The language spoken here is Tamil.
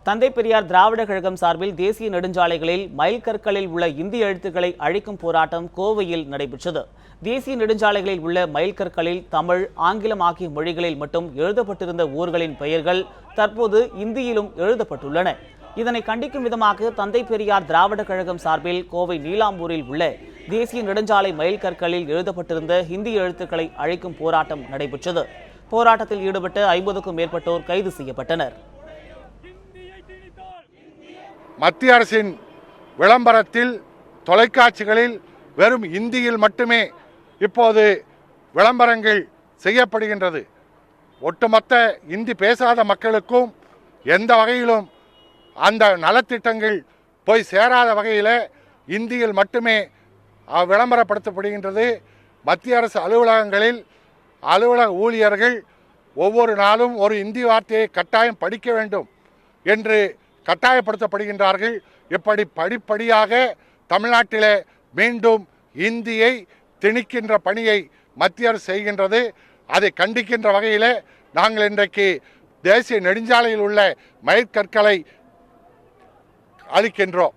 தந்தை பெரியார் திராவிட கழகம் சார்பில் தேசிய நெடுஞ்சாலைகளில் மைல்கற்களில் உள்ள இந்தி எழுத்துக்களை அழிக்கும் போராட்டம் கோவையில் நடைபெற்றது. தேசிய நெடுஞ்சாலைகளில் உள்ள மைல்கற்களில் தமிழ், ஆங்கிலம் ஆகிய மொழிகளில் மட்டும் எழுதப்பட்டிருந்த ஊர்களின் பெயர்கள் தற்போது இந்தியிலும் எழுதப்பட்டுள்ளன. இதனை கண்டிக்கும் விதமாக தந்தை பெரியார் திராவிட கழகம் சார்பில் கோவை நீலாம்பூரில் உள்ள தேசிய நெடுஞ்சாலை மைல்கற்களில் எழுதப்பட்டிருந்த ஹிந்தி எழுத்துக்களை அழிக்கும் போராட்டம் நடைபெற்றது. போராட்டத்தில் ஈடுபட்ட 50க்கும் மேற்பட்டோர் கைது செய்யப்பட்டனர். மத்திய அரசின் விளம்பரத்தில் தொலைக்காட்சிகளில் வெறும் இந்தியில் மட்டுமே இப்போது விளம்பரங்கள் செய்யப்படுகின்றது. ஒட்டுமொத்த இந்தி பேசாத மக்களுக்கும் எந்த வகையிலும் அந்த நலத்திட்டங்கள் போய் சேராத வகையில் இந்தியில் மட்டுமே விளம்பரப்படுத்தப்படுகின்றது. மத்திய அரசு அலுவலகங்களில் அலுவலக ஊழியர்கள் ஒவ்வொரு நாளும் ஒரு இந்தி வார்த்தையை கட்டாயம் படிக்க வேண்டும் என்று கட்டாயப்படுத்தப்படுகின்றார்கள். இப்படி படிப்படியாக தமிழ்நாட்டிலே மீண்டும் இந்தியை திணிக்கின்ற பணியை மத்திய அரசு செய்கின்றது. அதை கண்டிக்கின்ற வகையில் நாங்கள் இன்றைக்கு தேசிய நெடுஞ்சாலையில் உள்ள மைல்கற்களை அளிக்கின்றோம்.